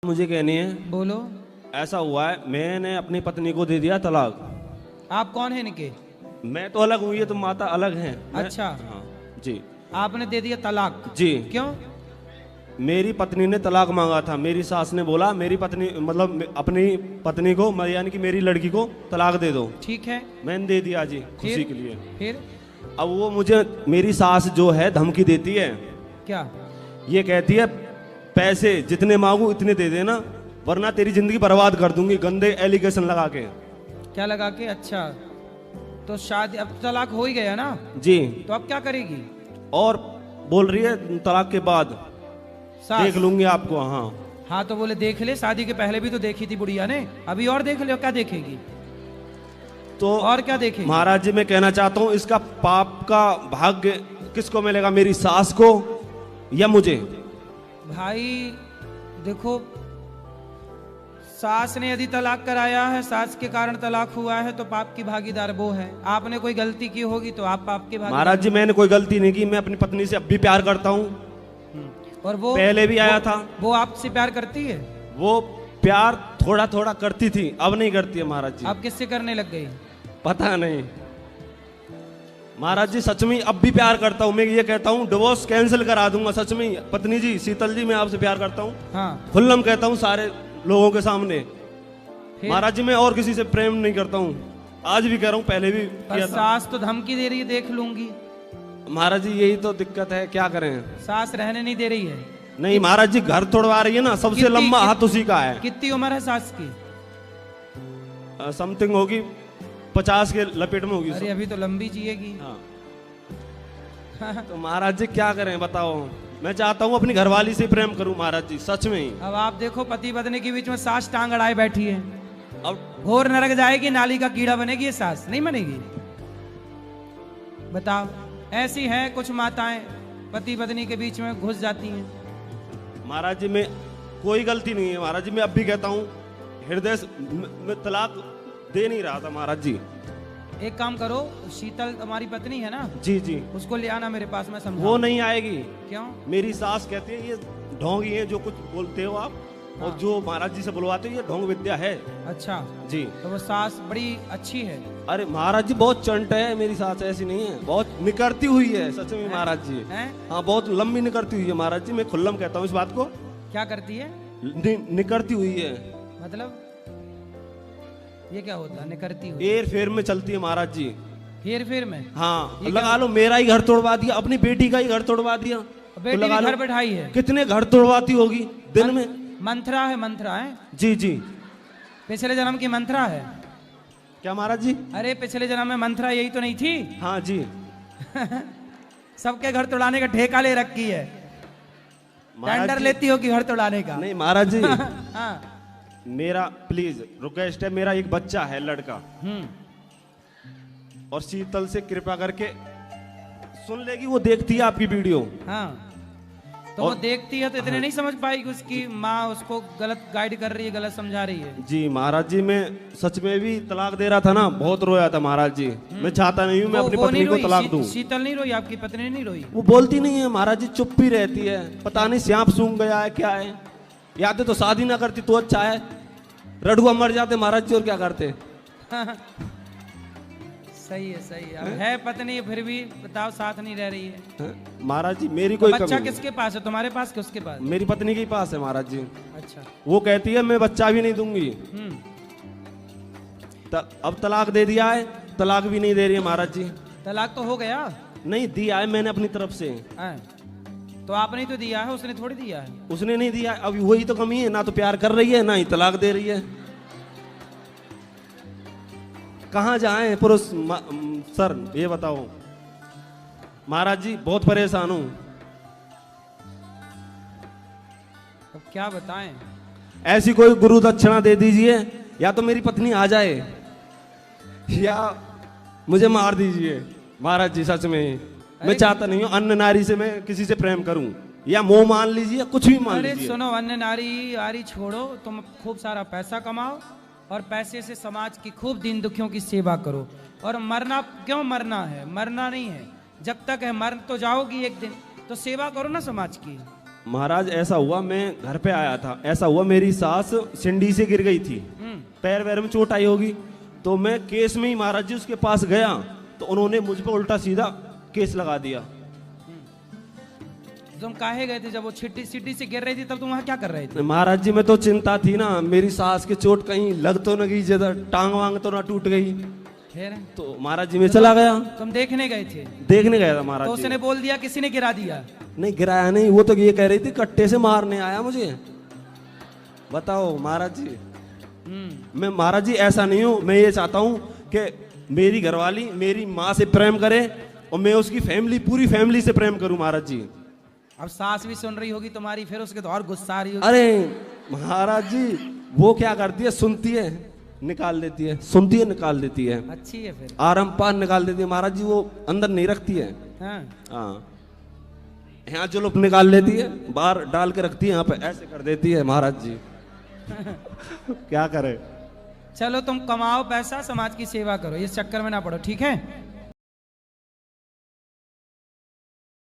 मुझे कहनी है। बोलो। ऐसा हुआ है, मैंने अपनी पत्नी को दे दिया तलाक। आप कौन है इनके? मैं तो अलग हूँ, ये तो माता अलग हैं। अच्छा। हाँ जी। आपने दे दिया तलाक? जी। क्यों? मेरी पत्नी ने तलाक मांगा था। मेरी सास ने बोला मेरी पत्नी मतलब अपनी पत्नी को यानी कि मेरी लड़की को तलाक दे दो। ठीक है। मैंने दे दिया जी, खुशी के लिए। फिर अब वो मुझे मेरी सास जो है धमकी देती है। क्या? ये कहती है पैसे जितने मांगू इतने दे देना, वरना तेरी जिंदगी बर्बाद कर दूंगी, गंदे एलिगेशन लगा के। क्या लगा के? अच्छा, तो शादी अब तलाक हो ही गया ना जी। तो अब क्या करेगी? और बोल रही है तलाक के बाद सास देख लूंगी आपको। हाँ हाँ, तो बोले देख ले, शादी के पहले भी तो देखी थी बुढ़िया ने, अभी और देख ले। क्या देखेगी? तो और क्या देखेगी? महाराज जी मैं कहना चाहता हूँ, इसका पाप का भाग्य किसको मिलेगा, मेरी सास को या मुझे? भाई देखो, सास ने यदि तलाक कराया है, सास के कारण तलाक हुआ है, तो पाप की भागीदार वो है। आपने कोई गलती की होगी तो आप पाप के भागीदार। महाराज जी मैंने कोई गलती नहीं की, मैं अपनी पत्नी से अब भी प्यार करता हूँ। और वो पहले भी आया था। वो आपसे प्यार करती है? वो प्यार थोड़ा थोड़ा करती थी, अब नहीं करती है महाराज जी। आप किससे करने लग गई? पता नहीं महाराज जी, सच में अब भी प्यार करता हूँ। मैं ये कहता हूँ डिवोर्स कैंसिल करा दूंगा, सच में। पत्नी जी, शीतल जी, मैं आपसे प्यार करता हूँ। हाँ। खुल्लम कहता हूँ सारे लोगों के सामने। फिर? महाराज जी मैं और किसी से प्रेम नहीं करता हूँ, आज भी कह रहा हूँ, पहले भी किया था। सास तो धमकी दे रही है, देख लूंगी। महाराज जी यही तो दिक्कत है, क्या करें। सास रहने नहीं दे रही है? नहीं महाराज जी, घर तोड़वा रही है ना, सबसे लंबा हाथ उसी का है। कितनी उम्र है सास की? समथिंग होगी 50 के लपेट में होगी। अरे अभी तो लंबी जिएगी। हाँ। तो महाराज जी क्या करें बताओ। मैं चाहता हूँ अपनी घरवाली से प्रेम करूं महाराज जी, सच में ही। अब आप देखो, पति पत्नी के बीच में सास टांग अड़ाए बैठी है। अब घोर नरक जाएगी, नाली का कीड़ा बनेगी ये सास, नहीं बनेगी? बताओ। ऐसी हैं कुछ माताएं, पति पत्नी के बीच में घुस जाती हैं। महाराज जी में कोई गलती नहीं है महाराज जी, मैं अब भी कहता हूँ, हृदय में तलाक दे नहीं रहा था महाराज जी। एक काम करो, शीतल तुम्हारी पत्नी है ना? जी जी। उसको ले आना मेरे पास, मैं समझाऊं। वो नहीं आएगी। क्यों? मेरी सास कहती है ये ढोंगी है, जो कुछ बोलते हो आप। हाँ। और जो महाराज जी से बुलवाते हो ये ढोंग विद्या है। अच्छा जी। तो वो सास बड़ी अच्छी है? अरे महाराज जी बहुत चंट है मेरी सास, ऐसी नहीं है, बहुत निकरती हुई है सच में महाराज जी। हैं? हाँ बहुत लंबी निकरती हुई है महाराज जी, मैं खुल्लम कहता हूँ इस बात को। क्या करती है? निकरती हुई है मतलब ये क्या होता है निकरती हुई? एर फेर में चलती है महाराज जी। हेर फेर में? हाँ ये लगा लो, मेरा ही घर तोड़वा दिया, अपनी बेटी का ही घर तोड़वा दिया। बेटी तो लगा भी लो घर बैठाई है? कितने घर तोड़वाती होगी दिन में। मंथरा है, मंथरा है। जी जी। पिछले जन्म की मंथरा है। क्या महाराज जी? अरे पिछले जन्म में मंथरा यही तो नहीं थी? हाँ जी। सबके घर तोड़ाने का ठेका ले रखी है, महाराज टेंडर जी- लेती होगी घर तोड़ाने का। नहीं महाराज जी। हाँ। मेरा प्लीज रिक्वेस्ट है, मेरा एक बच्चा है लड़का, और शीतल से कृपा करके सुन लेगी, वो देखती है आपकी वीडियो। हाँ तो वो देखती है तो इतने नहीं समझ पाएगी उसकी माँ उसको गलत गाइड कर रही है, गलत समझा रही है। जी महाराज जी, मैं सच में भी तलाक दे रहा था ना, बहुत रोया था महाराज जी। मैं चाहता नहीं हूँ मैं अपनी वो पत्नी नहीं को रोई? तलाक दूं। शीतल नहीं रोई? आपकी पत्नी नहीं रोई? वो बोलती नहीं है महाराज जी, चुप ही रहती है, पता नहीं सांप सूंघ गया है क्या है। याद तो शादी ना करती तो अच्छा है, रडुआ मर जाते महाराज जी, और क्या करते। सही है, सही है। अब है पत्नी फिर भी बताओ साथ नहीं रह रही है। महाराज जी मेरी तो कोई बच्चा कमी नहीं। किसके पास है, तुम्हारे पास कि उसके पास? मेरी पत्नी के पास है महाराज जी। अच्छा। वो कहती है मैं बच्चा भी नहीं दूंगी। अब तलाक दे दिया है, तलाक भी नहीं दे रही है महाराज जी। तलाक तो हो गया? नहीं दिया है मैंने अपनी तरफ से। हैं? तो आपने तो दिया है, उसने थोड़ी दिया है। उसने नहीं दिया, अब वही तो कमी है, ना तो प्यार कर रही है ना ही तलाक दे रही है। कहाँ जाएं पुरुष सर, ये बताओ महाराज जी, बहुत परेशान हूं। अब क्या बताएं? ऐसी कोई गुरु दक्षिणा दे दीजिए, या तो मेरी पत्नी आ जाए या मुझे मार दीजिए महाराज जी, सच में मैं चाहता नहीं हूँ अन्य नारी से मैं किसी से प्रेम करूं, या मोह मान लीजिए, कुछ भी मान अरे लीजिए। सुनो, अन्य नारी आरी छोड़ो, तुम खूब सारा पैसा कमाओ और पैसे से समाज की खूब दीन दुखियों की सेवा करो। और मरना क्यों मरना है? मरना नहीं है, जब तक है मर तो जाओगी एक दिन, तो सेवा करो ना समाज की। महाराज ऐसा हुआ, मैं घर पे आया था, ऐसा हुआ मेरी सास सिंडी से गिर गई थी, पैर वैर में चोट आई होगी, तो मैं केस में ही महाराज जी उसके पास गया, तो उन्होंने मुझ पर उल्टा सीधा केस लगा दिया। तुम काहे गए थे जब वो छिट्टी सिटी से गिर रही थी, तब तुम वहाँ क्या कर रहे थे? महाराज जी मैं तो चिंता थी ना, मेरी सास की चोट कहीं लग तो न गई, ज्यादा टांग वांग तो ना टूट गई, फिर तो महाराज जी मैं चला गया, तुम देखने गए थे? देखने गया था तो महाराज जी। उसने बोल दिया किसी ने गिरा दिया? नहीं गिराया नहीं, वो तो ये कह रही थी कट्टे से मारने आया मुझे। बताओ महाराज जी, मैं महाराज जी ऐसा नहीं हूँ, मैं ये चाहता हूँ कि मेरी घरवाली मेरी माँ से प्रेम करे और मैं उसकी फैमिली, पूरी फैमिली से प्रेम करूँ महाराज जी। अब सास भी सुन रही होगी तुम्हारी, फिर उसके तो और गुस्सा आ रही होगी। अरे महाराज जी वो क्या करती है, सुनती है निकाल देती है, सुनती है निकाल देती है, अच्छी है फिर। आराम पार निकाल देती है महाराज जी, वो अंदर नहीं रखती है। हाँ। हाँ, यहाँ जुलूप निकाल लेती है, बाहर डाल के रखती है, यहाँ पे ऐसे कर देती है महाराज जी। क्या करे। चलो तुम कमाओ पैसा, समाज की सेवा करो, इस चक्कर में ना पड़ो, ठीक है?